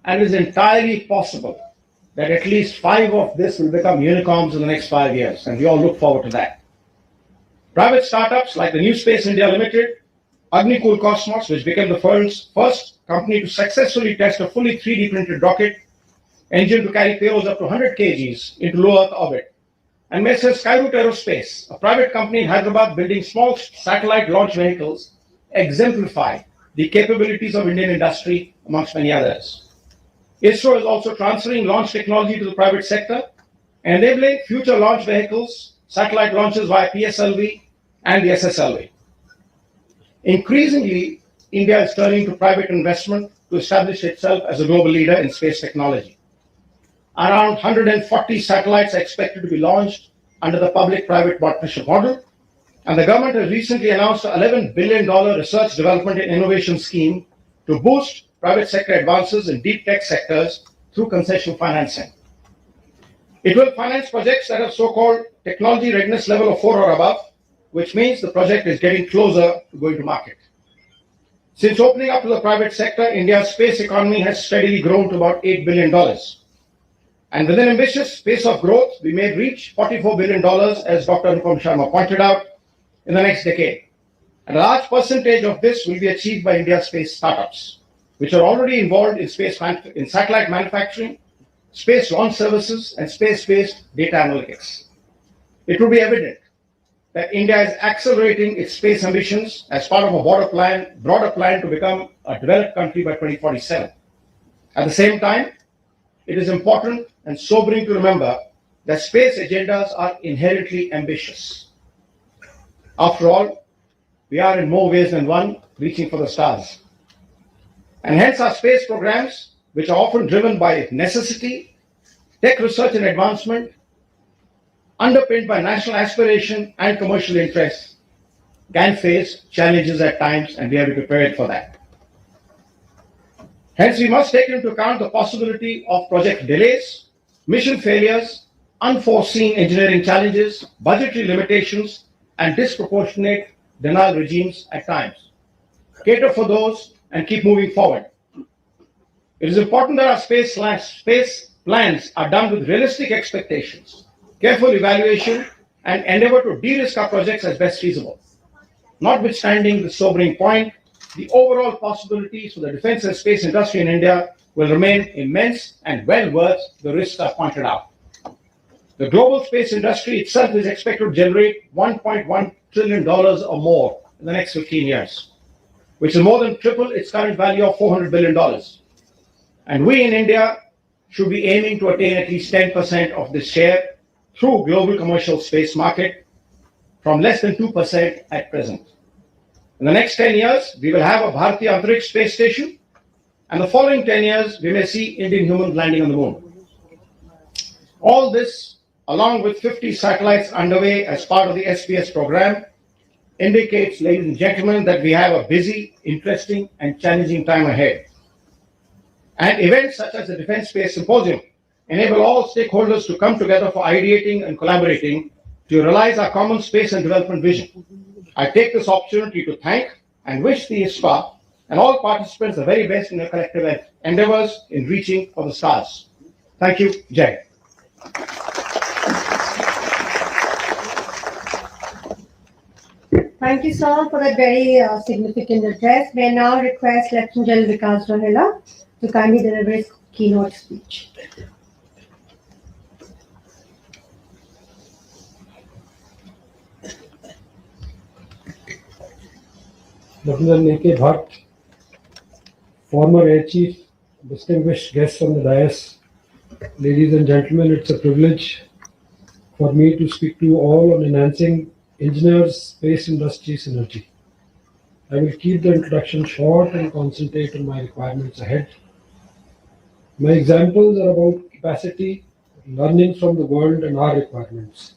and it is entirely possible that at least 5 of this will become unicorns in the next 5 years, and we all look forward to that. Private startups like the New Space India Limited, Agnikul Cosmos, which became the first company to successfully test a fully 3D printed rocket engine to carry payloads up to 100 kgs into low Earth orbit, and Messrs. Skyroot Aerospace, a private company in Hyderabad building small satellite launch vehicles, exemplify the capabilities of Indian industry, amongst many others. ISRO is also transferring launch technology to the private sector, enabling future launch vehicles, satellite launches via PSLV and the SSLV. Increasingly, India is turning to private investment to establish itself as a global leader in space technology. Around 140 satellites are expected to be launched under the public-private partnership model, and the government has recently announced an $11 billion research, development, and innovation scheme to boost private sector advances in deep tech sectors through concessional financing. It will finance projects that have so-called technology readiness level of 4 or above, which means the project is getting closer to going to market. Since opening up to the private sector, India's space economy has steadily grown to about $8 billion. And with an ambitious pace of growth, we may reach $44 billion, as Dr. Anupam Sharma pointed out, in the next decade. And a large percentage of this will be achieved by India's space startups, which are already involved in satellite manufacturing, space launch services, and space-based data analytics. It will be evident that India is accelerating its space ambitions as part of a broader plan to become a developed country by 2047. At the same time, it is important and sobering to remember that space agendas are inherently ambitious. After all, we are in more ways than one reaching for the stars. And hence our space programs, which are often driven by necessity, tech research and advancement, underpinned by national aspiration and commercial interests, can face challenges at times, and we have to be prepared for that. Hence, we must take into account the possibility of project delays, mission failures, unforeseen engineering challenges, budgetary limitations, and disproportionate denial regimes at times. Cater for those and keep moving forward. It is important that our space plans are done with realistic expectations, careful evaluation, and endeavor to de-risk our projects as best feasible. Notwithstanding the sobering point, the overall possibilities for the defense and space industry in India will remain immense and well worth the risks I pointed out. The global space industry itself is expected to generate $1.1 trillion or more in the next 15 years, which is more than triple its current value of $400 billion. And we in India should be aiming to attain at least 10% of this share through global commercial space market, from less than 2% at present. In the next 10 years, we will have a Bharatiya Antariksh space station, and the following 10 years, we may see Indian humans landing on the moon. All this, along with 50 satellites underway as part of the SPS program, indicates, ladies and gentlemen, that we have a busy, interesting, and challenging time ahead. And events such as the DefSpace Symposium enable all stakeholders to come together for ideating and collaborating to realize our common space and development vision. I take this opportunity to thank and wish the ISPA and all participants the very best in their collective endeavors in reaching for the stars. Thank you. Jai. Thank you, sir, for that very significant address. May I now request Lieutenant General Vikas Rohela to kindly deliver his keynote speech. Lieutenant A.K. Bhatt, former Air Chief, distinguished guests on the dais, ladies and gentlemen, it's a privilege for me to speak to you all on enhancing engineers' space industry synergy. I will keep the introduction short and concentrate on my requirements ahead. My examples are about capacity, learning from the world and our requirements.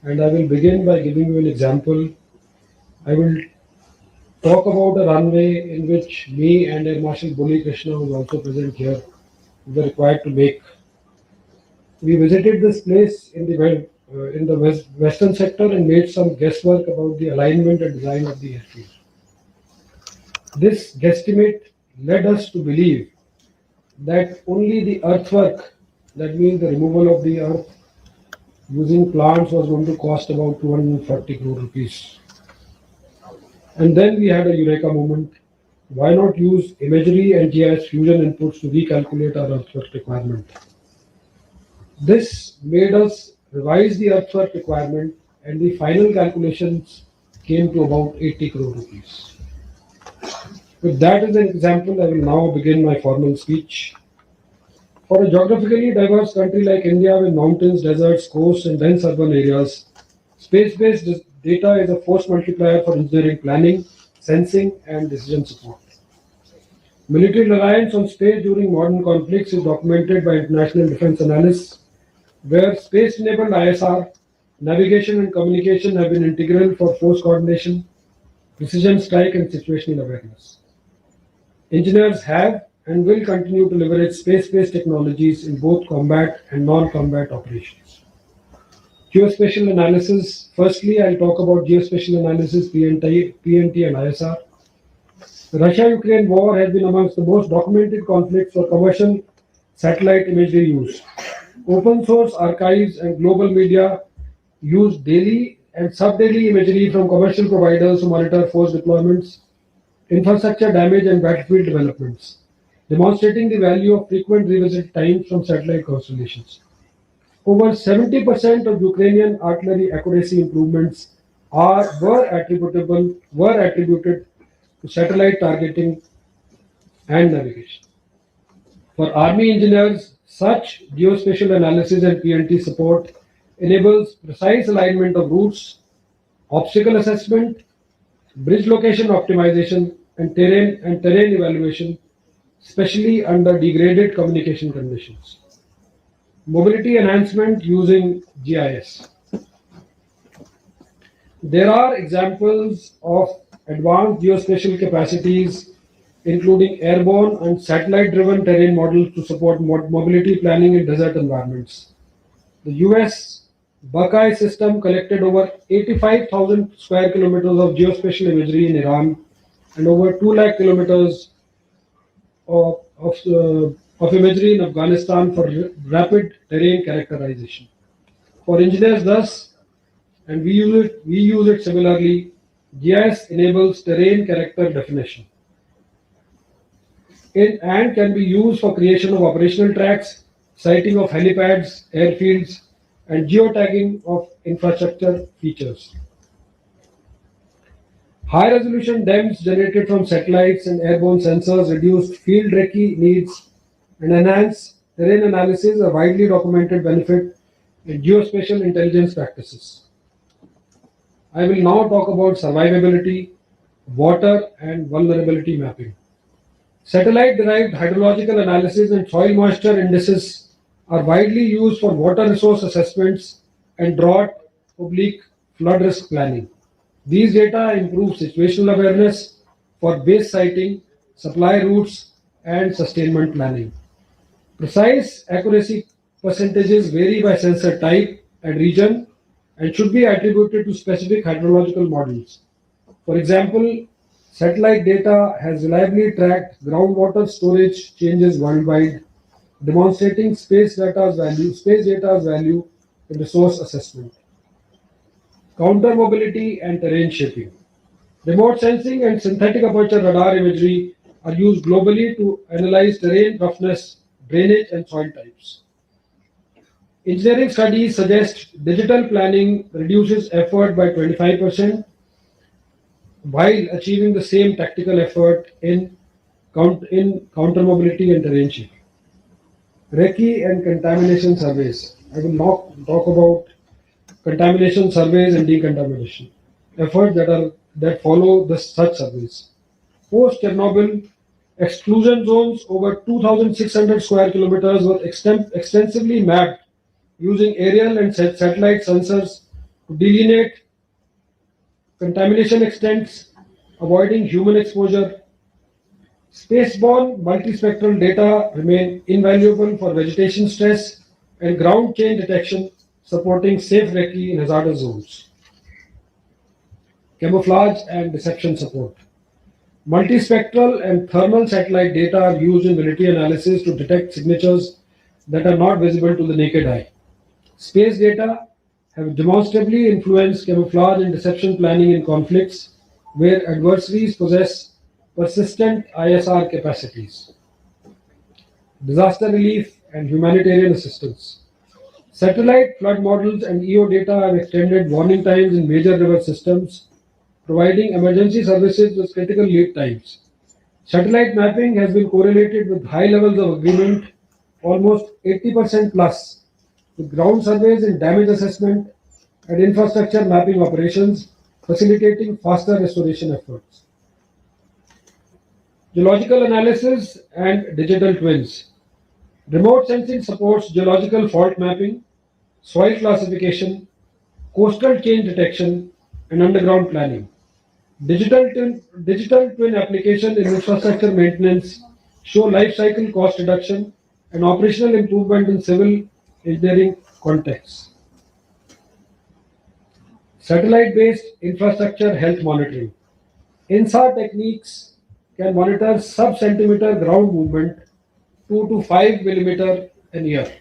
And I will begin by giving you an example. I will talk about a runway in which me and Air Marshal Bully Krishna, who is also present here, were required to make. We visited this place in the western sector and made some guesswork about the alignment and design of the airfield. This guesstimate led us to believe that only the earthwork, that means the removal of the earth using plants, was going to cost about 240 crore rupees. And then we had a eureka moment. Why not use imagery and GIS fusion inputs to recalculate our earthwork requirement? This made us revise the earthwork requirement, and the final calculations came to about 80 crore rupees. With that as an example, I will now begin my formal speech. For a geographically diverse country like India with mountains, deserts, coasts, and dense urban areas, space-based data is a force multiplier for engineering planning, sensing, and decision support. Military reliance on space during modern conflicts is documented by international defense analysts, where space-enabled ISR, navigation and communication have been integral for force coordination, precision strike, and situational awareness. Engineers have and will continue to leverage space-based technologies in both combat and non-combat operations. Geospatial analysis. Firstly, I'll talk about geospatial analysis, PNT and ISR. The Russia-Ukraine war has been amongst the most documented conflicts for commercial satellite imagery use. Open source archives and global media use daily and sub-daily imagery from commercial providers to monitor force deployments, infrastructure damage, and battlefield developments, demonstrating the value of frequent revisit times from satellite constellations. Over 70% of Ukrainian artillery accuracy improvements were attributed to satellite targeting and navigation. For Army engineers, such geospatial analysis and PNT support enables precise alignment of routes, obstacle assessment, bridge location optimization, and terrain evaluation, especially under degraded communication conditions. Mobility enhancement using GIS. There are examples of advanced geospatial capacities, including airborne and satellite-driven terrain models to support mobility planning in desert environments. The US Buckeye system collected over 85,000 square kilometers of geospatial imagery in Iran and over 2 lakh kilometers of imagery in Afghanistan for rapid terrain characterization. For engineers, thus, and we use it similarly, GIS enables terrain character definition and can be used for creation of operational tracks, siting of helipads, airfields, and geotagging of infrastructure features. High-resolution DEMS generated from satellites and airborne sensors reduce field recce needs and enhance terrain analysis, a widely documented benefit in geospatial intelligence practices. I will now talk about survivability, water, and vulnerability mapping. Satellite-derived hydrological analysis and soil moisture indices are widely used for water resource assessments and drought/flood risk planning. These data improve situational awareness for base siting, supply routes, and sustainment planning. Precise accuracy percentages vary by sensor type and region and should be attributed to specific hydrological models. For example, satellite data has reliably tracked groundwater storage changes worldwide, demonstrating space data's value in resource assessment. Counter mobility and terrain shaping. Remote sensing and synthetic aperture radar imagery are used globally to analyze terrain roughness, drainage, and soil types. Engineering studies suggest digital planning reduces effort by 25% while achieving the same tactical effort in counter mobility and terrain shaping. Recce and contamination surveys. I will now talk about contamination surveys and decontamination efforts that follow such surveys. Post Chernobyl, exclusion zones over 2,600 square kilometers were extensively mapped using aerial and satellite sensors to delineate contamination extents, avoiding human exposure. Spaceborne multispectral data remain invaluable for vegetation stress and ground change detection, supporting safe recce in hazardous zones. Camouflage and deception support. Multispectral and thermal satellite data are used in military analysis to detect signatures that are not visible to the naked eye. Space data have demonstrably influenced camouflage and deception planning in conflicts where adversaries possess persistent ISR capacities. Disaster relief and humanitarian assistance. Satellite flood models and EO data have extended warning times in major river systems, providing emergency services with critical lead times. Satellite mapping has been correlated with high levels of agreement, almost 80% plus, with ground surveys and damage assessment and infrastructure mapping operations, facilitating faster restoration efforts. Geological analysis and digital twins. Remote sensing supports geological fault mapping, soil classification, coastal change detection, and underground planning. Digital twin application in infrastructure maintenance show life cycle cost reduction and operational improvement in civil engineering contexts. Satellite-based infrastructure health monitoring. INSAR techniques can monitor sub-centimeter ground movement 2 to 5 millimeter an year.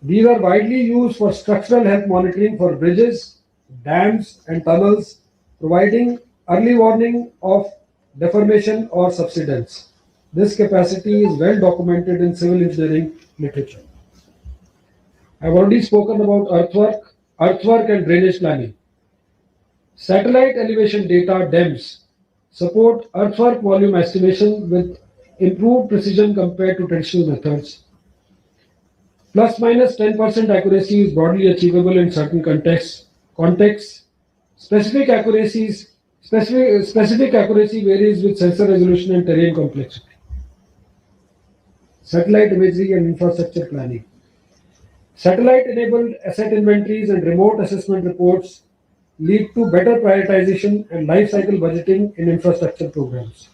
These are widely used for structural health monitoring for bridges, dams, and tunnels, providing early warning of deformation or subsidence. This capacity is well documented in civil engineering literature. I've already spoken about earthwork and drainage planning. Satellite elevation data (DEMS) support earthwork volume estimation with improved precision compared to traditional methods. Plus minus 10% accuracy is broadly achievable in certain contexts. Specific accuracy varies with sensor resolution and terrain complexity. Satellite imagery and infrastructure planning. Satellite-enabled asset inventories and remote assessment reports lead to better prioritization and life cycle budgeting in infrastructure programs.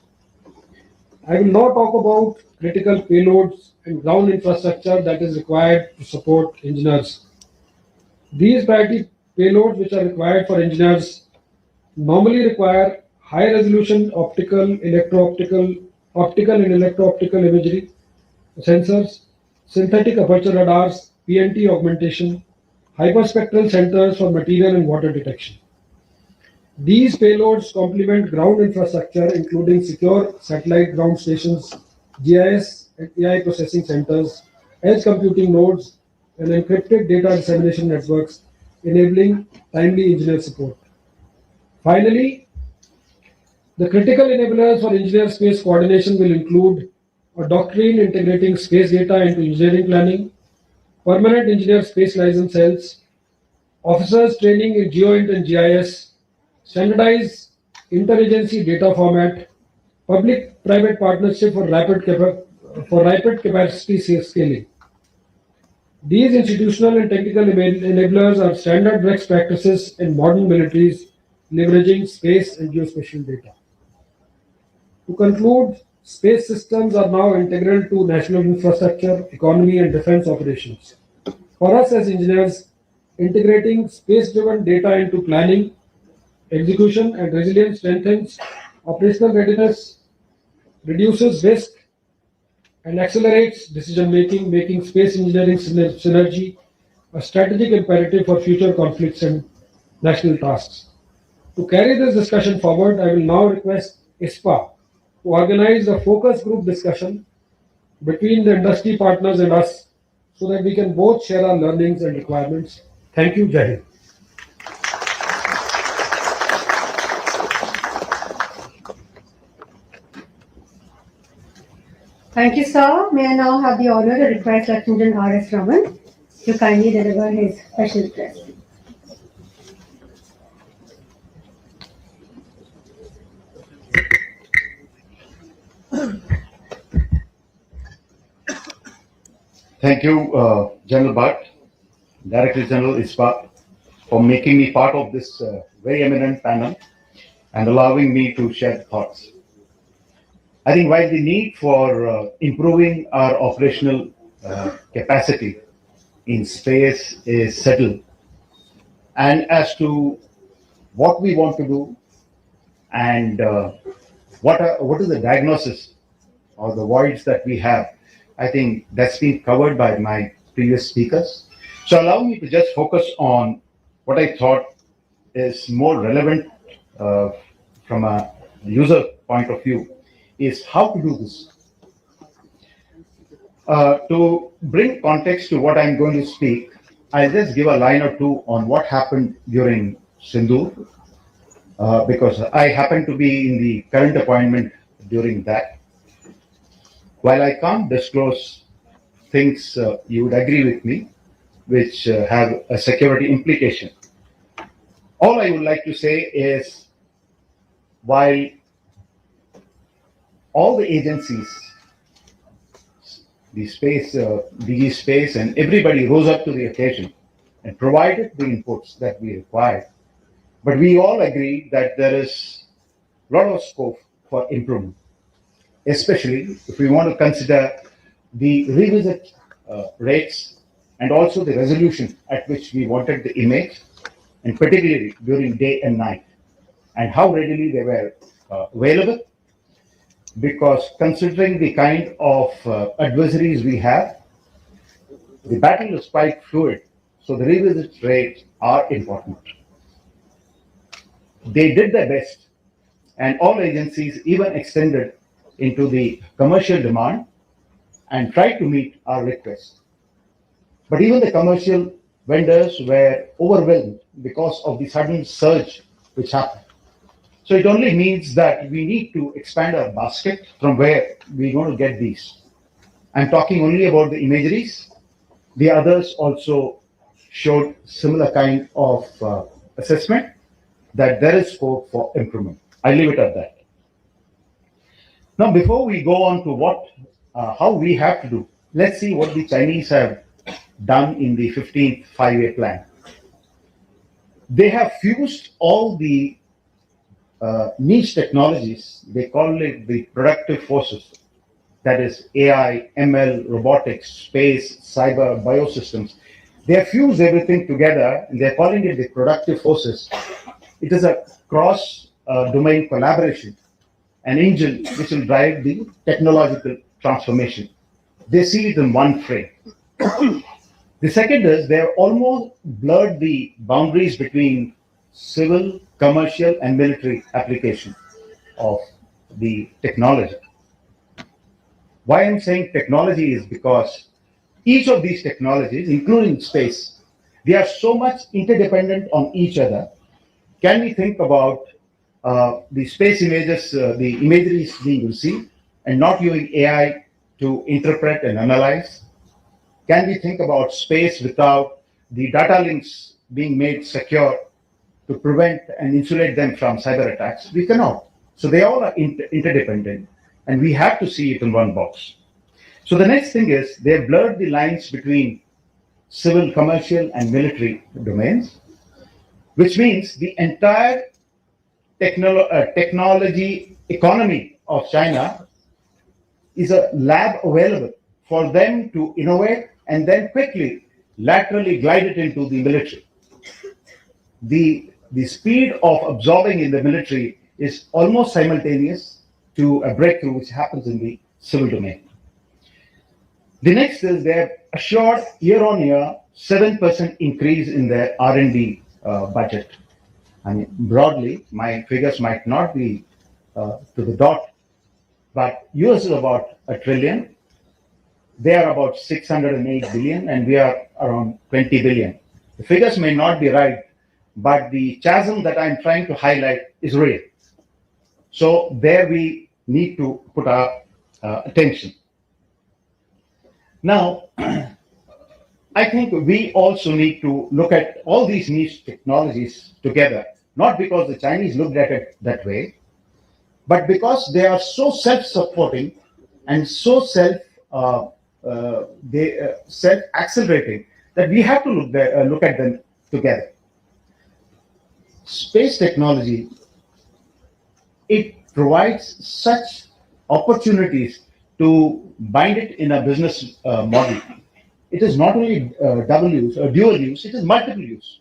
I will now talk about critical payloads and ground infrastructure that is required to support engineers. These priority payloads which are required for engineers normally require high resolution optical and electro-optical imagery sensors, synthetic aperture radars, PNT augmentation, hyperspectral sensors for material and water detection. These payloads complement ground infrastructure, including secure satellite ground stations, GIS and AI processing centers, edge computing nodes, and encrypted data dissemination networks, enabling timely engineer support. Finally, the critical enablers for engineer space coordination will include a doctrine integrating space data into engineering planning, permanent engineer space license cells, officers training in GeoInt and GIS, standardized interagency data format, public-private partnership for rapid capacity scaling. These institutional and technical enablers are standard best practices in modern militaries leveraging space and geospatial data. To conclude, space systems are now integral to national infrastructure, economy, and defense operations. For us as engineers, integrating space-driven data into planning, execution, and resilience strengthens operational readiness, reduces risk, and accelerates decision-making, making space engineering synergy a strategic imperative for future conflicts and national tasks. To carry this discussion forward, I will now request ISPA to organize a focus group discussion between the industry partners and us so that we can both share our learnings and requirements. Thank you, Jai Hind. Thank you, sir. May I now have the honor to request Lieutenant R.S. Raman to kindly deliver his special address. Thank you, General Bhatt, Director General ISPA, for making me part of this very eminent panel and allowing me to share thoughts. I think while the need for improving our operational capacity in space is settled, and as to what we want to do and what is the diagnosis or the voids that we have. I think that's been covered by my previous speakers. So allow me to just focus on what I thought is more relevant from a user point of view, is how to do this. To bring context to what I'm going to speak, I'll just give a line or two on what happened during Sindoor, because I happen to be in the current appointment during that. While I can't disclose things you would agree with me, which have a security implication, all I would like to say is, while all the agencies, the space, DG Space, and everybody rose up to the occasion and provided the inputs that we required, but we all agree that there is a lot of scope for improvement, especially if we want to consider the revisit rates and also the resolution at which we wanted the image, and particularly during day and night, and how readily they were available. Because considering the kind of adversaries we have, the battle is quite fluid, so the revisit rates are important. They did their best, and all agencies even extended into the commercial demand and tried to meet our request. But even the commercial vendors were overwhelmed because of the sudden surge which happened. So it only means that we need to expand our basket from where we're going to get these. I'm talking only about the imageries. The others also showed similar kind of assessment that there is scope for improvement. I leave it at that. Now, before we go on to how we have to do, let's see what the Chinese have done in the 15th five-year plan. They have fused all the niche technologies. They call it the productive forces. That is AI, ML, robotics, space, cyber, biosystems. They have fused everything together and they're calling it the productive forces. It is a cross-domain collaboration, an engine which will drive the technological transformation. They see it in one frame. The second is they have almost blurred the boundaries between civil, commercial, and military application of the technology. Why I'm saying technology is because each of these technologies, including space, they are so much interdependent on each other. Can we think about the space images, the imagery being received, and not using AI to interpret and analyze? Can we think about space without the data links being made secure to prevent and insulate them from cyber attacks? We cannot. So they all are interdependent, and we have to see it in one box. So the next thing is they've blurred the lines between civil, commercial, and military domains, which means the entire technology economy of China is a lab available for them to innovate and then quickly laterally glide it into the military. The speed of absorbing in the military is almost simultaneous to a breakthrough which happens in the civil domain. The next is they have assured year-on-year 7% increase in their R&D budget. I mean, broadly, my figures might not be to the dot, but US is about $1 trillion. They are about 608 billion, and we are around 20 billion. The figures may not be right, but the chasm that I'm trying to highlight is real. So there we need to put our attention. Now, I think we also need to look at all these niche technologies together, not because the Chinese looked at it that way, but because they are so self-supporting and so self-accelerating that we have to look at them together. Space technology, it provides such opportunities to bind it in a business model. It is not only double use or dual use, it is multiple use.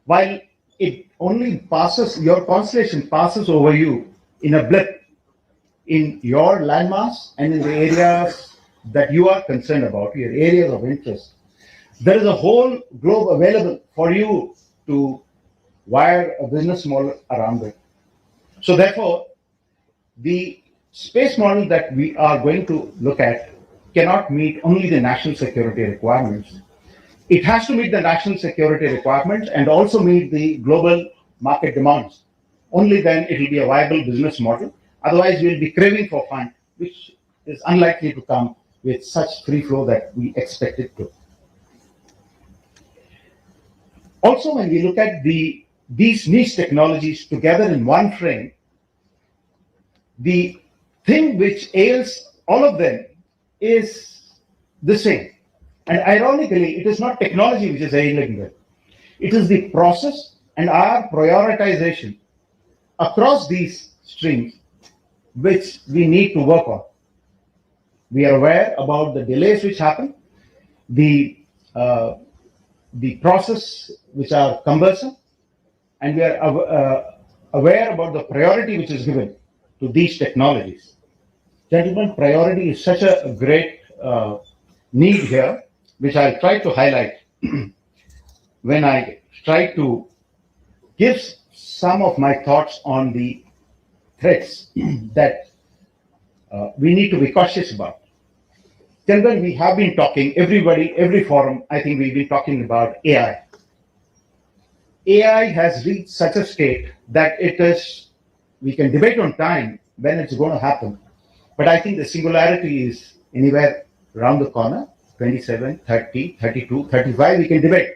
While it only passes, your constellation passes over you in a blip in your landmass and in the areas that you are concerned about, your areas of interest. There is a whole globe available for you to wire a business model around it. So therefore, the space model that we are going to look at cannot meet only the national security requirements. It has to meet the national security requirements and also meet the global market demands. Only then it will be a viable business model. Otherwise, we will be craving for fun, which is unlikely to come with such free flow that we expect it to. Also, when we look at these niche technologies together in one frame, the thing which ails all of them is the same. And ironically, it is not technology which is ailing them. It is the process and our prioritization across these streams which we need to work on. We are aware about the delays which happen, the process which are cumbersome, and we are aware about the priority which is given to these technologies. Gentlemen, priority is such a great need here, which I'll try to highlight when I try to give some of my thoughts on the threats that we need to be cautious about. Gentlemen, we have been talking, everybody, every forum, I think we've been talking about AI. AI has reached such a state that we can debate on time when it's going to happen. But I think the singularity is anywhere around the corner, 27, 30, 32, 35, we can debate.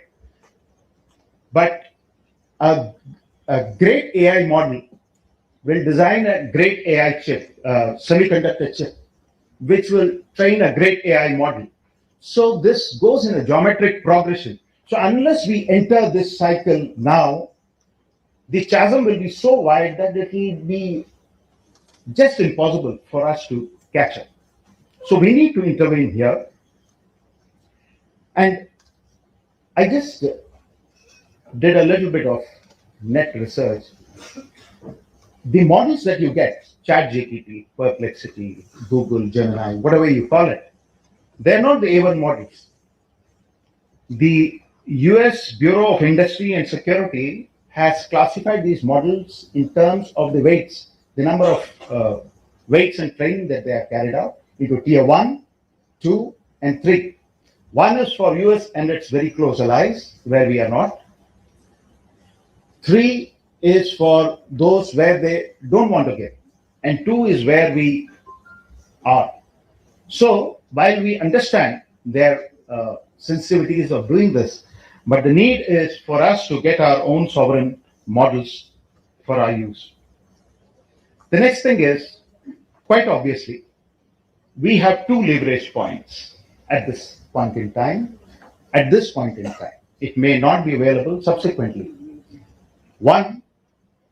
But a great AI model will design a great AI chip, semiconductor chip, which will train a great AI model. So this goes in a geometric progression. So unless we enter this cycle now, the chasm will be so wide that it will be just impossible for us to catch up. So we need to intervene here. And I just did a little bit of net research. The models that you get, ChatGPT, Perplexity, Google, Gemini, whatever you call it, they're not the A1 models. The US Bureau of Industry and Security has classified these models in terms of the weights, the number of weights and training that they are carried out into tier 1, 2, and 3. 1 is for US and its very close allies, where we are not. 3 is for those where they don't want to get. And 2 is where we are. So, while we understand their sensitivities of doing this, but the need is for us to get our own sovereign models for our use. The next thing is, quite obviously, we have 2 leverage points at this point in time. At this point in time, it may not be available subsequently. One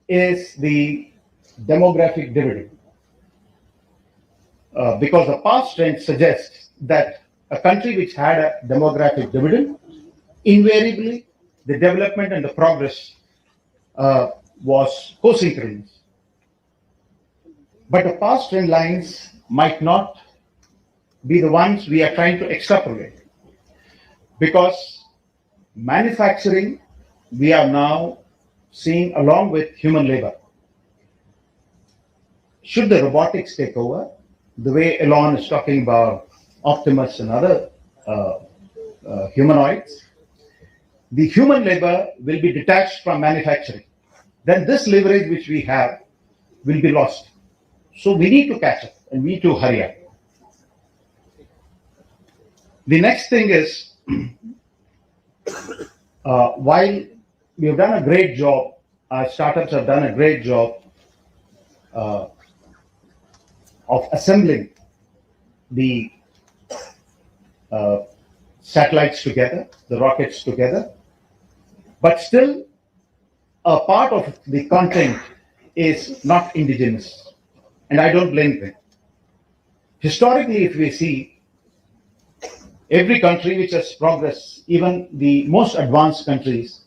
is the demographic dividend. Because the past trend suggests that a country which had a demographic dividend, invariably the development and the progress was co-synchronous. But the past trend lines might not be the ones we are trying to extrapolate. Because manufacturing, we are now seeing along with human labor. Should the robotics take over, the way Elon is talking about Optimus and other humanoids, the human labor will be detached from manufacturing. Then this leverage which we have will be lost. So we need to catch up and we need to hurry up. The next thing is, while we have done a great job, our startups have done a great job of assembling the satellites together, the rockets together, but still a part of the content is not indigenous, and I don't blame them. Historically, if we see, every country which has progressed, even the most advanced countries,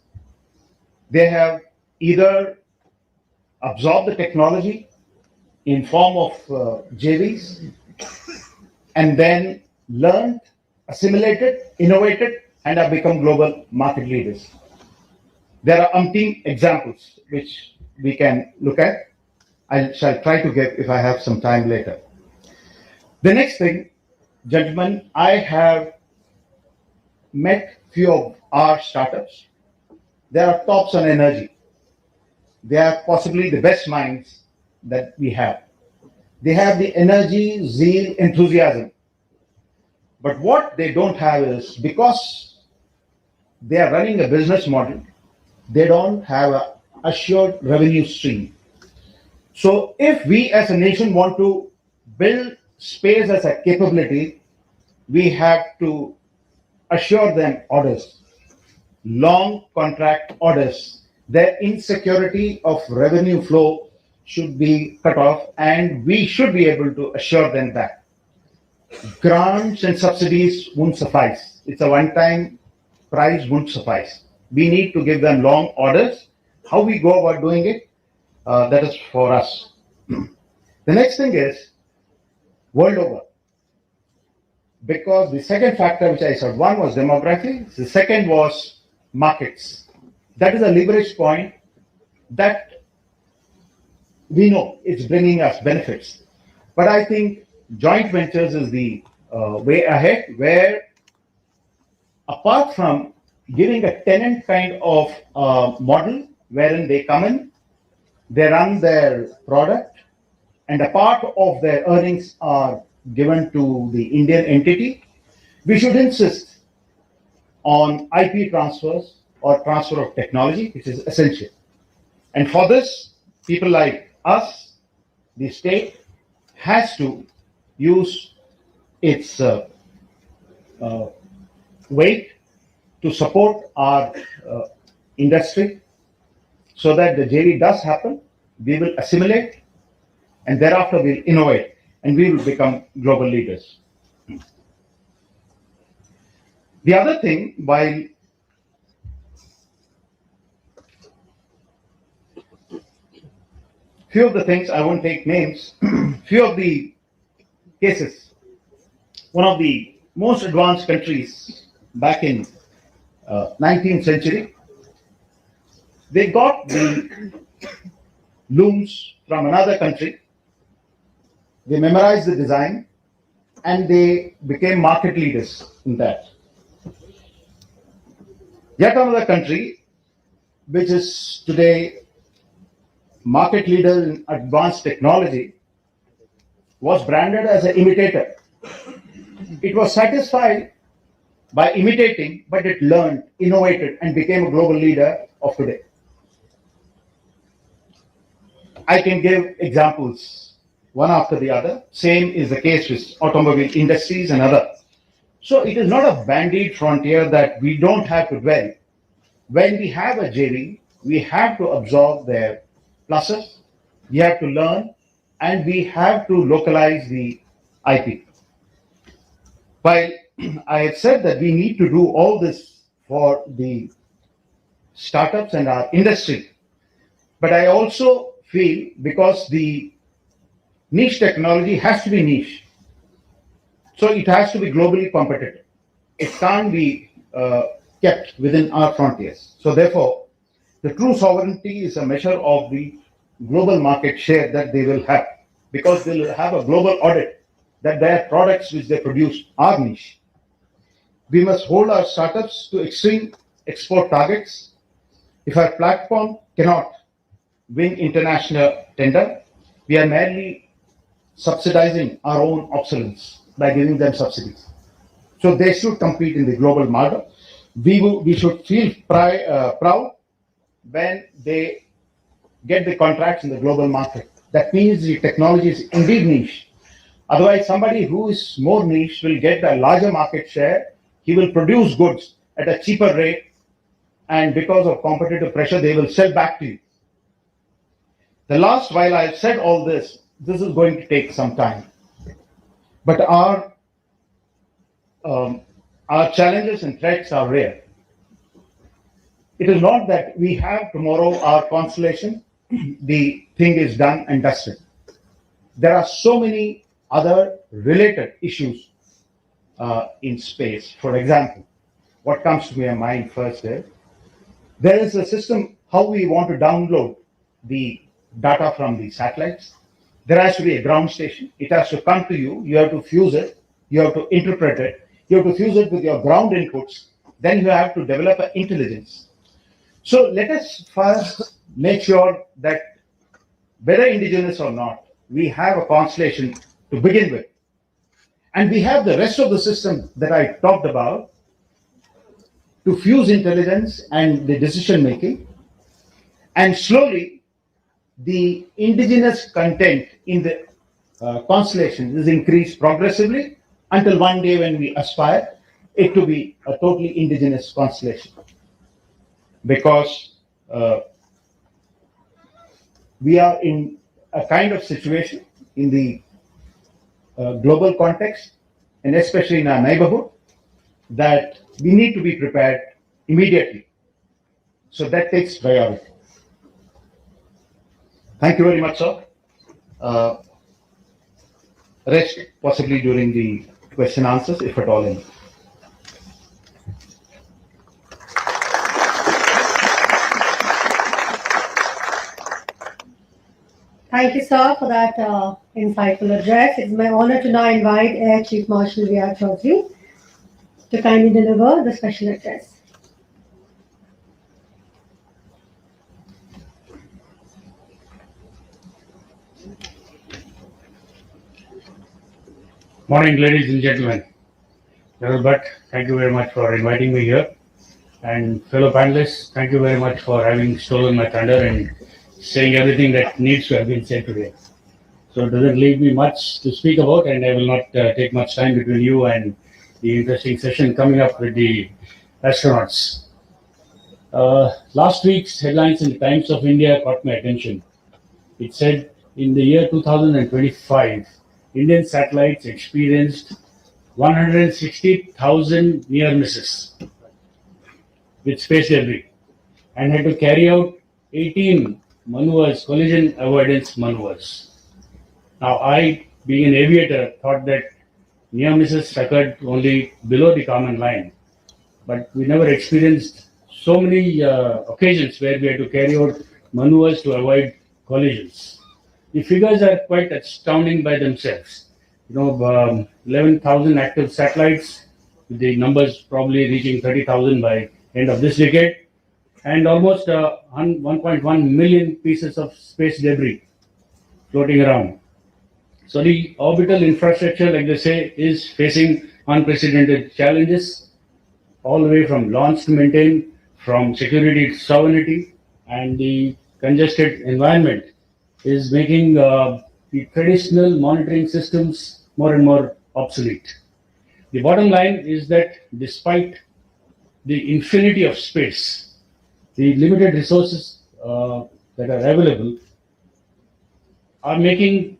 they have either absorbed the technology in form of JVs, and then learned, assimilated, innovated, and have become global market leaders. There are umpteen examples which we can look at. I shall try to give if I have some time later. The next thing, gentlemen, I have met few of our startups. They are tops on energy. They are possibly the best minds that we have. They have the energy, zeal, enthusiasm. But what they don't have is, because they are running a business model, they don't have an assured revenue stream. So if we as a nation want to build space as a capability, we have to assure them orders, long contract orders. Their insecurity of revenue flow should be cut off, and we should be able to assure them that. Grants and subsidies won't suffice. It's a one-time price, won't suffice. We need to give them long orders. How we go about doing it, that is for us. The next thing is world over. Because the second factor which I said, one was demography, the second was markets. That is a leverage point that we know it's bringing us benefits. But I think joint ventures is the way ahead, where apart from giving a tenant kind of model wherein they come in, they run their product, and a part of their earnings are given to the Indian entity, we should insist on IP transfers or transfer of technology, which is essential. And for this, people like us, the state, has to use its weight to support our industry, so that the JV does happen, we will assimilate, and thereafter we'll innovate, and we will become global leaders. The other thing, while few of the things, I won't take names, few of the cases, one of the most advanced countries back in 19th century, they got the looms from another country, they memorized the design, and they became market leaders in that. Yet another country, which is today market leader in advanced technology, was branded as an imitator. It was satisfied by imitating, but it learned, innovated, and became a global leader of today. I can give examples one after the other. Same is the case with automobile industries and other. So it is not a band-aid frontier that we don't have to dwell. When we have a JV, we have to absorb their pluses, we have to learn, and we have to localize the IP. While I have said that we need to do all this for the startups and our industry, but I also feel, because the niche technology has to be niche, so it has to be globally competitive. It can't be kept within our frontiers. So therefore, the true sovereignty is a measure of the global market share that they will have, because they will have a global audit that their products which they produce are niche. We must hold our startups to extreme export targets. If our platform cannot win international tender, we are merely subsidizing our own obsolescence by giving them subsidies. So they should compete in the global market. We should feel proud when they get the contracts in the global market. That means the technology is indeed niche. Otherwise, somebody who is more niche will get a larger market share. He will produce goods at a cheaper rate, and because of competitive pressure, they will sell back to you. The last, while I've said all this, this is going to take some time. But our challenges and threats are rare. It is not that we have tomorrow our constellation, the thing is done and dusted. there are so many other related issues in space. For example, what comes to my mind first is there is a system how we want to download the data from the satellites. There has to be a ground station. It has to come to you. You have to fuse it. You have to interpret it. You have to fuse it with your ground inputs. Then you have to develop an intelligence. So let us first make sure that whether indigenous or not, we have a constellation to begin with. And we have the rest of the system that I talked about to fuse intelligence and the decision making. And slowly, the indigenous content in the constellation is increased progressively until one day when we aspire it to be a totally indigenous constellation. Because we are in a kind of situation in the global context, and especially in our neighborhood, that we need to be prepared immediately. So that takes priority. Thank you very much, sir. Rest possibly during the question answers, if at all any. Thank you, sir, for that insightful address. It's my honor to now invite Air Chief Marshal V.R. Chaudhary to kindly deliver the special address. Morning, ladies and gentlemen. General Bhatt, thank you very much for inviting me here. And fellow panelists, thank you very much for having stolen my thunder and saying everything that needs to have been said today. So it doesn't leave me much to speak about, and I will not take much time between you and the interesting session coming up with the astronauts. Last week's headlines in the Times of India caught my attention. It said in the year 2025, Indian satellites experienced 160,000 near misses with space debris and had to carry out 18 maneuvers, collision avoidance maneuvers. Now, I, being an aviator, thought that near misses occurred only below the common line, but we never experienced so many occasions where we had to carry out maneuvers to avoid collisions. The figures are quite astounding by themselves. 11,000 active satellites, with the numbers probably reaching 30,000 by end of this decade, and almost 1.1 million pieces of space debris floating around. So the orbital infrastructure, like they say, is facing unprecedented challenges, all the way from launch to maintain, from security to sovereignty, and the congested environment is making the traditional monitoring systems more and more obsolete. The bottom line is that despite the infinity of space, the limited resources that are available are making,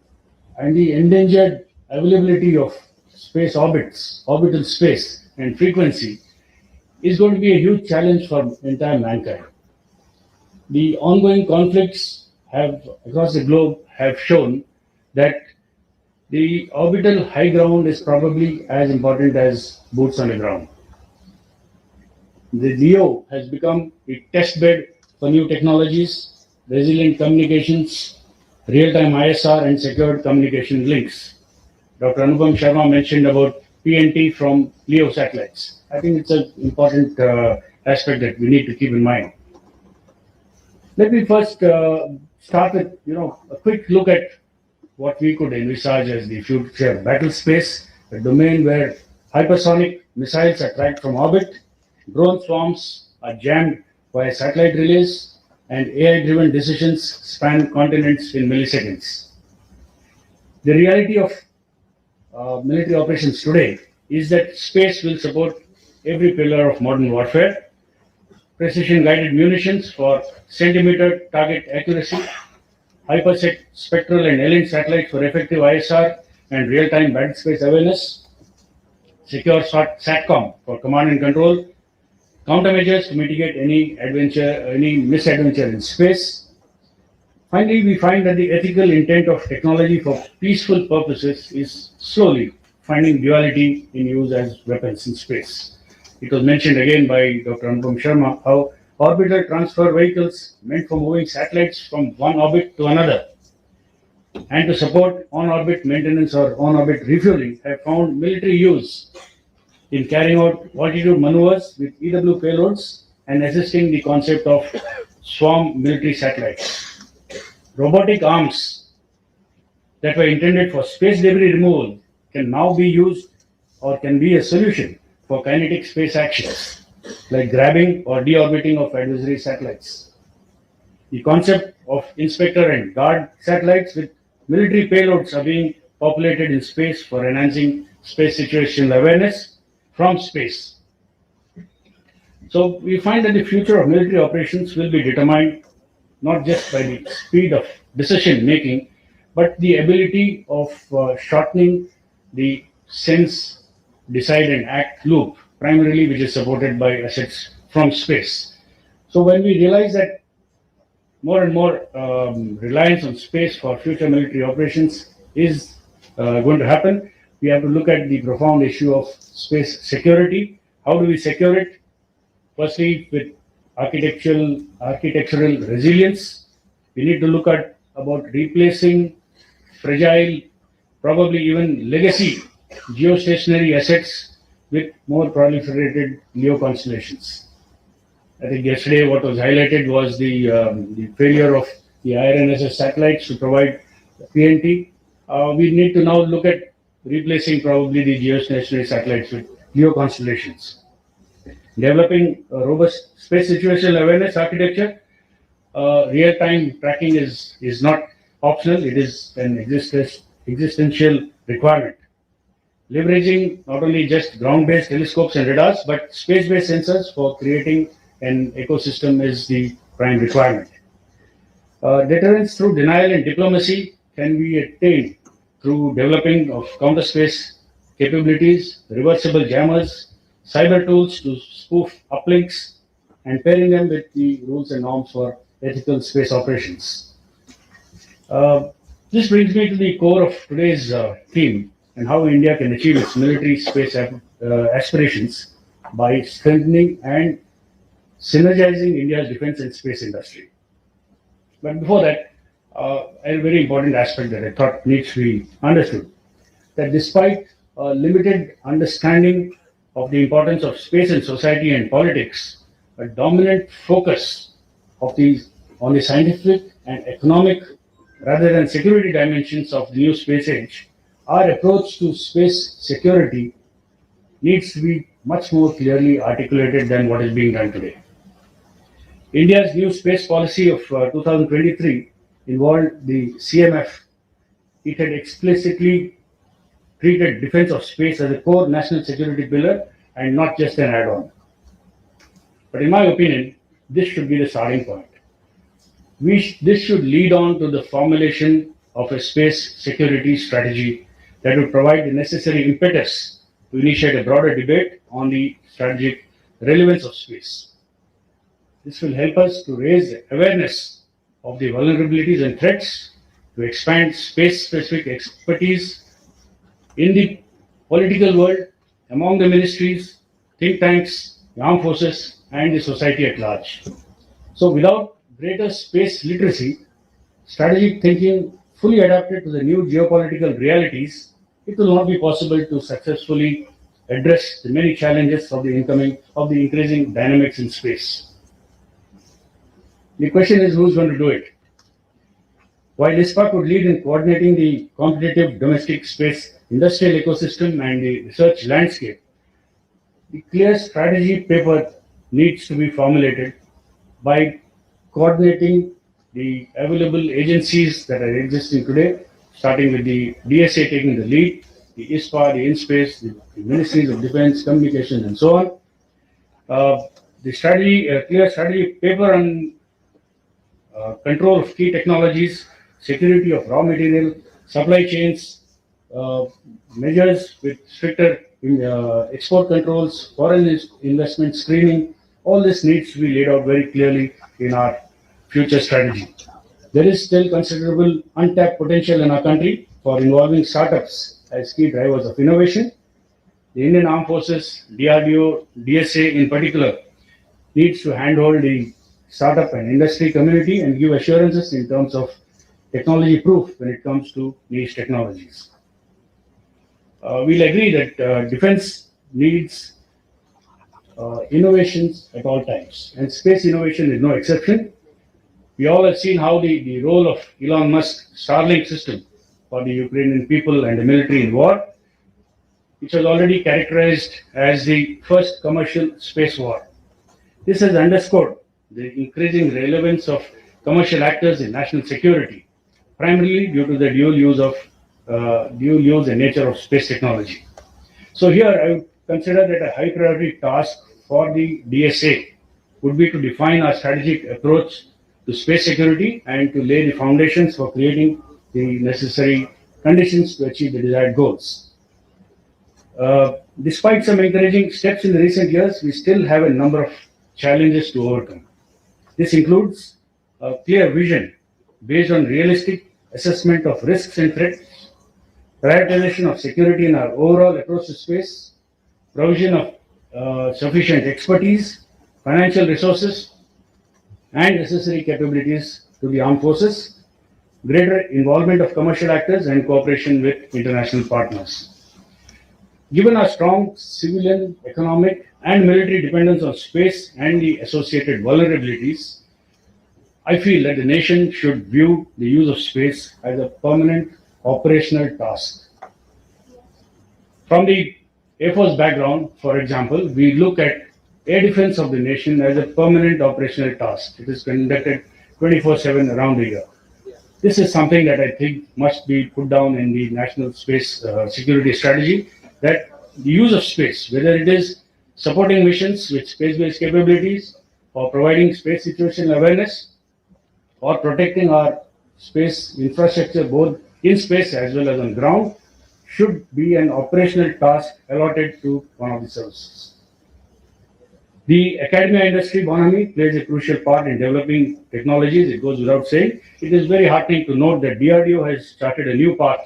and the endangered availability of space orbits, orbital space and frequency is going to be a huge challenge for entire mankind. The ongoing conflicts across the globe have shown that the orbital high ground is probably as important as boots on the ground. The LEO has become a test bed for new technologies, resilient communications, real-time ISR and secured communication links. Dr. Anupam Sharma mentioned about PNT from LEO satellites. I think it's an important aspect that we need to keep in mind. Let me first start with a quick look at what we could envisage as the future battle space, a domain where hypersonic missiles are tracked from orbit, drone swarms are jammed via satellite relays, and AI-driven decisions span continents in milliseconds. The reality of military operations today is that space will support every pillar of modern warfare: precision-guided munitions for centimeter target accuracy, hyperspectral and alien satellites for effective ISR and real-time battlespace awareness, secure SATCOM for command and control, countermeasures to mitigate any misadventure in space. Finally, we find that the ethical intent of technology for peaceful purposes is slowly finding duality in use as weapons in space. It was mentioned again by Dr. Anupam Sharma how orbital transfer vehicles meant for moving satellites from one orbit to another and to support on-orbit maintenance or on-orbit refueling have found military use in carrying out altitude maneuvers with EW payloads and assisting the concept of swarm military satellites. Robotic arms that were intended for space debris removal can now be used or can be a solution for kinetic space actions like grabbing or deorbiting of adversary satellites. The concept of inspector and guard satellites with military payloads are being populated in space for enhancing space situational awareness from space. So we find that the future of military operations will be determined not just by the speed of decision making, but the ability of shortening the sense, decide, and act loop, primarily which is supported by assets from space. So when we realize that more and more reliance on space for future military operations is going to happen, we have to look at the profound issue of space security. How do we secure it? Firstly, with architectural resilience, we need to look at about replacing fragile, probably even legacy geostationary assets with more proliferated LEO constellations. I think yesterday what was highlighted was the failure of the IRNSS satellites to provide PNT. We need to now look at replacing probably the geostationary satellites with LEO constellations. Developing a robust space situational awareness architecture, real-time tracking is not optional, it is an existential requirement. Leveraging not only just ground-based telescopes and radars, but space-based sensors for creating an ecosystem is the prime requirement. Deterrence through denial and diplomacy can be attained through developing of counter-space capabilities, reversible jammers, cyber tools to spoof uplinks, and pairing them with the rules and norms for ethical space operations. This brings me to the core of today's theme and how India can achieve its military space aspirations by strengthening and synergizing India's defense and space industry. But before that, a very important aspect that I thought needs to be understood, that despite a limited understanding of the importance of space in society and politics, a dominant focus of on the scientific and economic rather than security dimensions of the new space age, our approach to space security needs to be much more clearly articulated than what is being done today. India's new space policy of 2023 involved the CMF. It had explicitly treated defense of space as a core national security pillar and not just an add-on. But in my opinion, this should be the starting point. This should lead on to the formulation of a space security strategy that will provide the necessary impetus to initiate a broader debate on the strategic relevance of space. This will help us to raise awareness of the vulnerabilities and threats, to expand space-specific expertise in the political world, among the ministries, think tanks, the armed forces, and the society at large. So without greater space literacy, strategic thinking fully adapted to the new geopolitical realities, it will not be possible to successfully address the many challenges of the increasing dynamics in space. The question is, who's going to do it? While ISPA could lead in coordinating the competitive domestic space industrial ecosystem and the research landscape, the clear strategy paper needs to be formulated by coordinating the available agencies that are existing today, starting with the DSA taking the lead, the ISPA, the InSpace, the Ministries of Defense, Communications, and so on. The strategy, a clear strategy paper on control of key technologies, security of raw material, supply chains, measures with stricter export controls, foreign investment screening. All this needs to be laid out very clearly in our future strategy. There is still considerable untapped potential in our country for involving startups as key drivers of innovation. The Indian Armed Forces, DRDO, DSA in particular, needs to handhold the startup and industry community and give assurances in terms of technology proof when it comes to niche technologies. We'll agree that defense needs innovations at all times, and space innovation is no exception. We all have seen how the role of Elon Musk's Starlink system for the Ukrainian people and the military in war, which was already characterized as the first commercial space war. This has underscored the increasing relevance of commercial actors in national security, primarily due to the dual use and nature of space technology. So here I would consider that a high priority task for the DSA would be to define our strategic approach to space security and to lay the foundations for creating the necessary conditions to achieve the desired goals. Despite some encouraging steps in the recent years, we still have a number of challenges to overcome. This includes a clear vision based on realistic assessment of risks and threats, prioritization of security in our overall approach to space, provision of sufficient expertise, financial resources, and necessary capabilities to the armed forces, greater involvement of commercial actors, and cooperation with international partners. Given our strong civilian, economic, and military dependence on space and the associated vulnerabilities, I feel that the nation should view the use of space as a permanent operational task. From the Air Force background, for example, we look at air defense of the nation as a permanent operational task. It is conducted 24/7 around the year. This is something that I think must be put down in the national space security strategy, that the use of space, whether it is supporting missions with space-based capabilities or providing space situational awareness or protecting our space infrastructure both in space as well as on ground, should be an operational task allotted to one of the services. The academia industry economy plays a crucial part in developing technologies. It goes without saying. It is very heartening to note that DRDO has started a new path,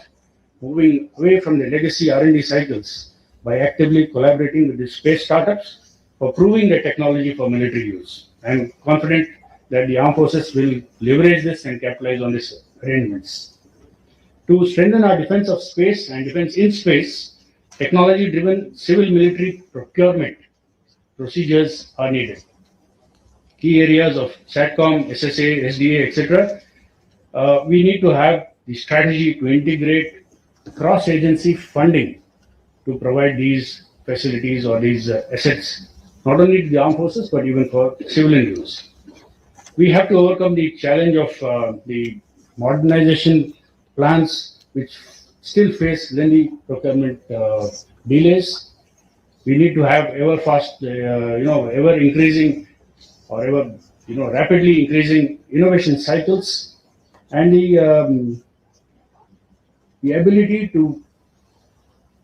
moving away from the legacy R&D cycles by actively collaborating with the space startups for proving the technology for military use. I am confident that the armed forces will leverage this and capitalize on these arrangements. To strengthen our defense of space and defense in space, technology-driven civil-military procurement procedures are needed. Key areas of SATCOM, SSA, SDA, etc. We need to have the strategy to integrate cross-agency funding to provide these facilities or these assets, not only to the armed forces but even for civilian use. We have to overcome the challenge of the modernization plans which still face lengthy procurement delays. We need to have ever increasing or ever, rapidly increasing innovation cycles, and the ability to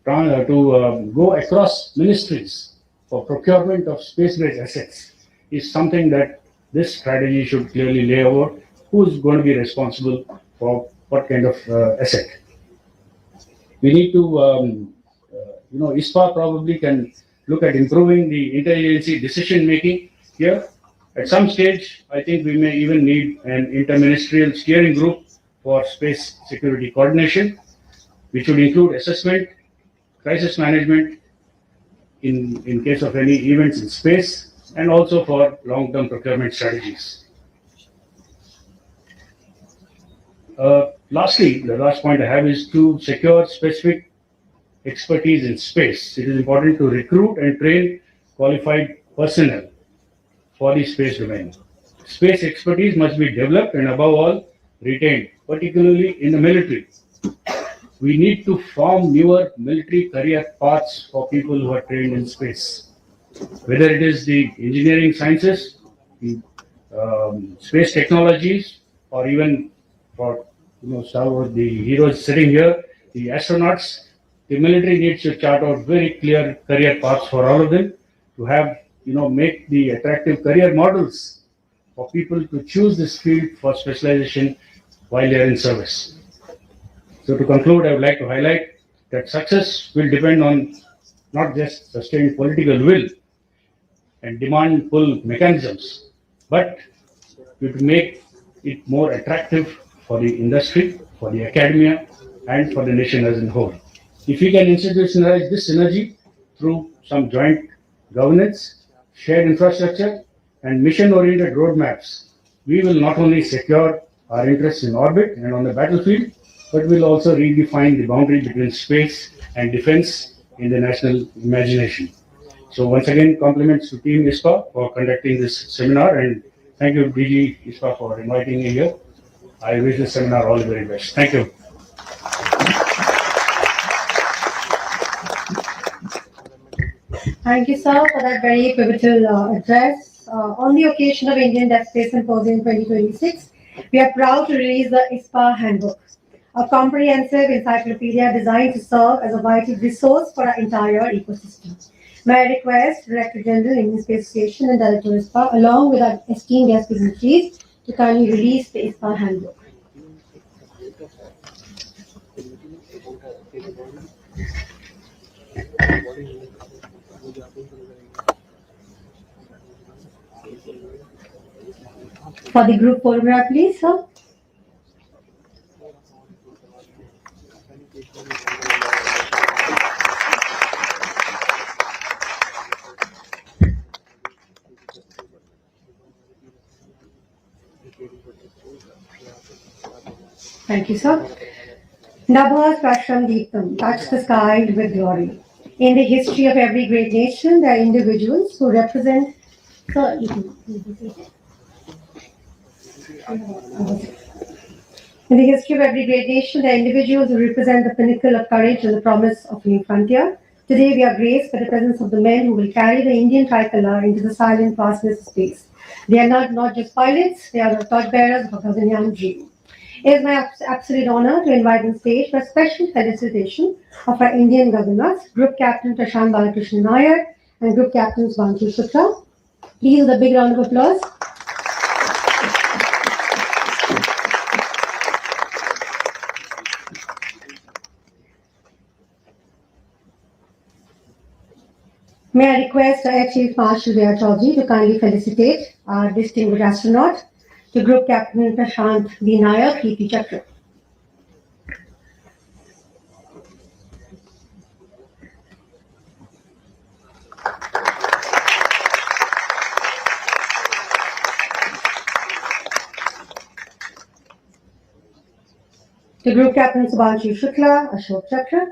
go across ministries for procurement of space-based assets is something that this strategy should clearly lay out who is going to be responsible for what kind of asset. We need to, ISPA probably can look at improving the interagency decision making here. At some stage, I think we may even need an interministerial steering group for space security coordination, which would include assessment, crisis management in case of any events in space, and also for long-term procurement strategies. Lastly, the last point I have is to secure specific expertise in space. It is important to recruit and train qualified personnel for the space domain. Space expertise must be developed and above all retained, particularly in the military. We need to form newer military career paths for people who are trained in space. Whether it is the engineering sciences, the space technologies, or even for the heroes sitting here, the astronauts, the military needs to chart out very clear career paths for all of them to have, make the attractive career models for people to choose this field for specialization while they are in service. So to conclude, I would like to highlight that success will depend on not just sustained political will and demand pull mechanisms, but to make it more attractive for the industry, for the academia, and for the nation as a whole. If we can institutionalize this synergy through some joint governance, shared infrastructure, and mission-oriented roadmaps, we will not only secure our interests in orbit and on the battlefield, but will also redefine the boundary between space and defense in the national imagination. So once again, compliments to Team ISPA for conducting this seminar, and thank you, DG ISPA, for inviting me here. I wish this seminar all the very best. Thank you. Thank you, sir, for that very pivotal address. On the occasion of Indian DefSpace Symposium 2026, we are proud to release the ISPA Handbook, a comprehensive encyclopedia designed to serve as a vital resource for our entire ecosystem. May I request Director General, Indian Space Station and Director ISPA, along with our esteemed guest dignitaries, to kindly release the ISPA Handbook. For the group photograph, please, sir. Thank you, sir. Nabha Prashram Deepam, touch the sky with glory. In the history of every great nation, there are individuals who represent. Sir, you can. In the history of every great nation, there are individuals who represent the pinnacle of courage and the promise of new frontier. Today, we are graced by the presence of the men who will carry the Indian tricolor into the silent vastness of space. They are not just pilots; they are the torchbearers of a Gaganyaan dream. It is my absolute honor to invite on stage for a special felicitation of our Indian Gaganats, Group Captain Prashant Balakrishnan Nair and Group Captains Bantu Shukla. Please, with a big round of applause. May I request Air Chief Marshal Veer Chaudhary to kindly felicitate our distinguished astronaut, to Group Captain Prashant B. Nair, Kirti Chakra. To Group Captain Subhanshu Shukla, Ashok Chakra.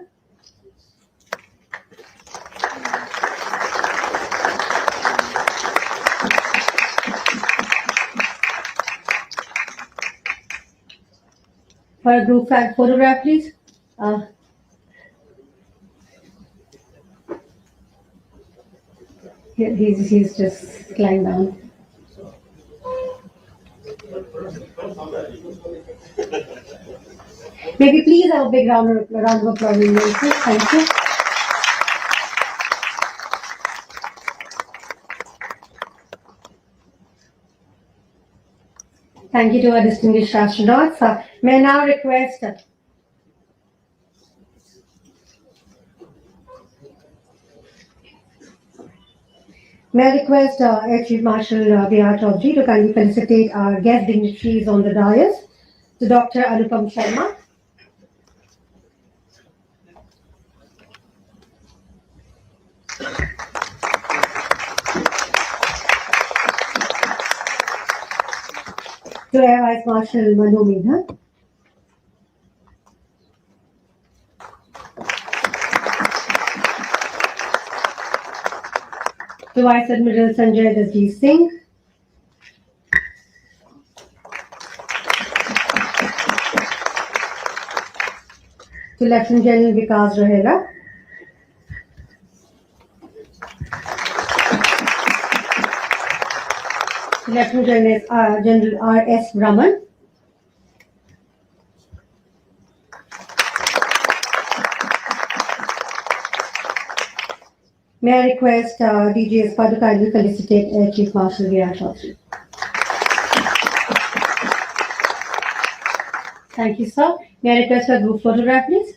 For a group photograph, please. He's just lying down. Maybe please have a big round of applause. Thank you. Thank you to our distinguished astronauts. May I now request Air Chief Marshal Veer Chaudhary to kindly felicitate our guest dignitaries on the dais, to Dr. Anupam Sharma, to Air Vice Marshal Manu Medha, to Vice Admiral Sanjay Dasji Singh, to Lieutenant General Vikas Rohela, to Lieutenant General R.S. Brahman, may I request DG ISPA to kindly felicitate Air Chief Marshal Veer Chaudhary. Thank you, sir. May I request for a group photograph, please?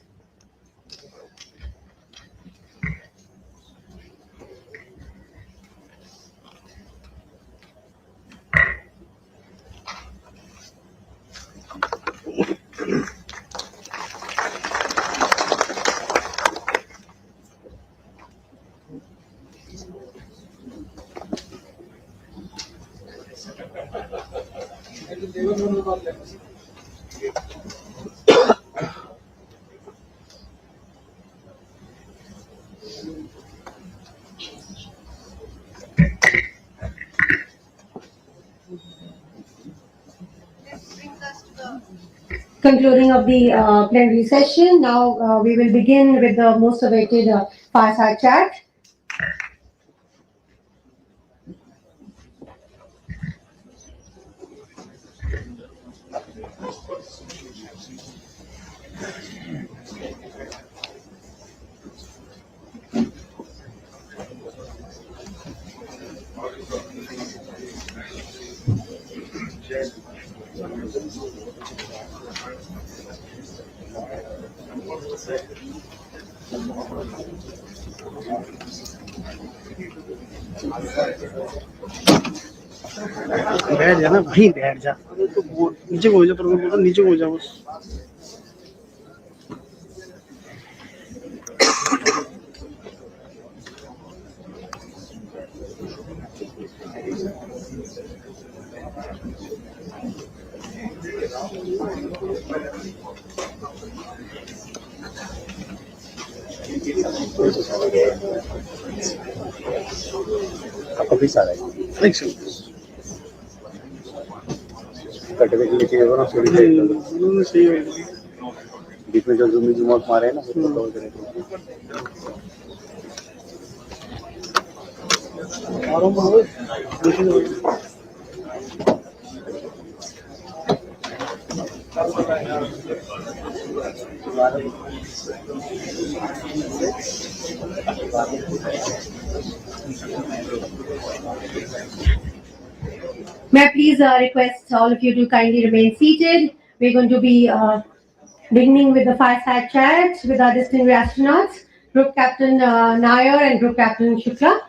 Concluding of the plenary session, now we will begin with the most awaited fireside chat. बैठ जा ना भाई, बैठ जा। तो नीचे को हो जा, पर मैं बोलता नीचे को हो जा बस। काफी सारा है कटवे के लिए चाहिए ना थोड़ी देर सही है। बीच में जो जूम आउट मारे हैं ना उसको कवर करें May I please request all of you to kindly remain seated. We're going to be beginning with the fireside chat with our distinguished astronauts, Group Captain Nair and Group Captain Shukla.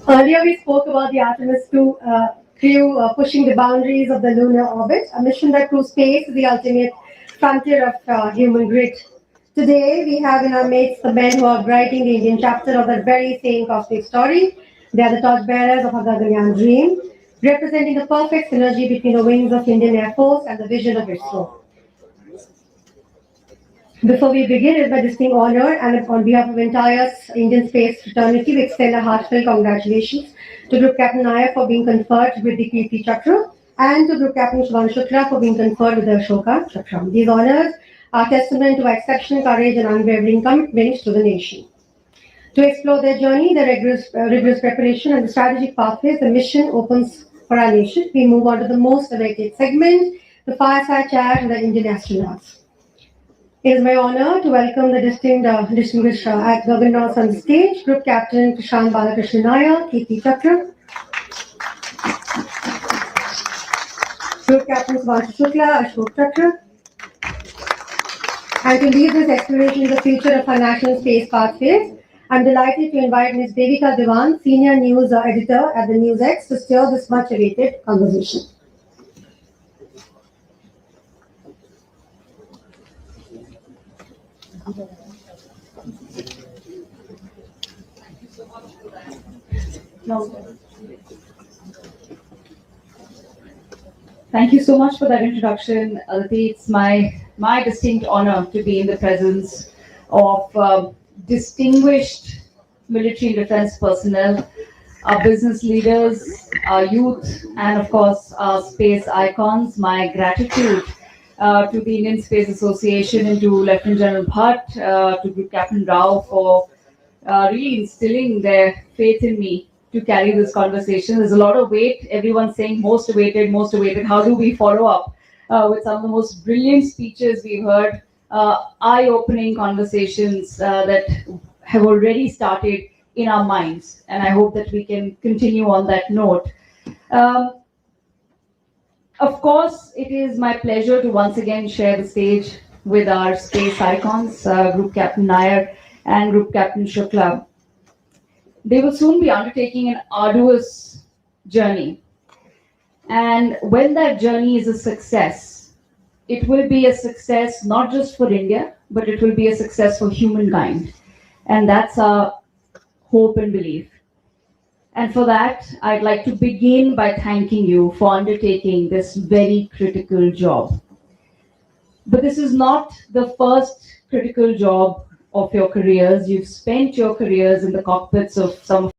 Earlier we spoke about the Artemis 2 crew pushing the boundaries of the lunar orbit, a mission that through space is the ultimate frontier of human grit. Today we have in our midst the men who are writing the Indian chapter of that very same cosmic story. They are the torchbearers of our Gaganyaan dream, representing the perfect synergy between the wings of Indian Air Force and the vision of ISRO. Before we begin, it's my distinct honor and on behalf of the entire Indian space fraternity, we extend a heartfelt congratulations to Group Captain Nair for being conferred with the Kirti Chakra and to Group Captain Shubham Shukla for being conferred with the Ashoka Chakra. These honors are testament to our exceptional courage and unwavering commitment to the nation. To explore their journey, their rigorous preparation and the strategic pathways the mission opens for our nation, we move on to the most awaited segment, the fireside chat with the Indian astronauts. It is my honor to welcome the distinguished Gaganyaan on the stage, Group Captain Prashant Balakrishnan Nair, Kirti Chakra, Group Captain Shubham Shukla, Ashok Chakra, and to lead this exploration in the future of our national space pathways, I'm delighted to invite Ms. Devika Devan, Senior News Editor at the NewsX, to steer this much-awaited conversation. Thank you so much for that introduction, Aditi. It's my distinct honor to be in the presence of distinguished military and defense personnel, our business leaders, our youth, and of course, our space icons. My gratitude to the Indian Space Association and to Lieutenant General Bhatt, to Group Captain Rao for really instilling their faith in me to carry this conversation. There's a lot of weight. Everyone's saying most awaited, most awaited. How do we follow up with some of the most brilliant speeches we've heard, eye-opening conversations that have already started in our minds. And I hope that we can continue on that note. Of course, it is my pleasure to once again share the stage with our space icons, Group Captain Nair and Group Captain Shukla. They will soon be undertaking an arduous journey. And when that journey is a success, it will be a success not just for India, but it will be a success for humankind. And that's our hope and belief. And for that, I'd like to begin by thanking you for undertaking this very critical job. But this is not the first critical job of your careers. You've spent your careers in the cockpits of some of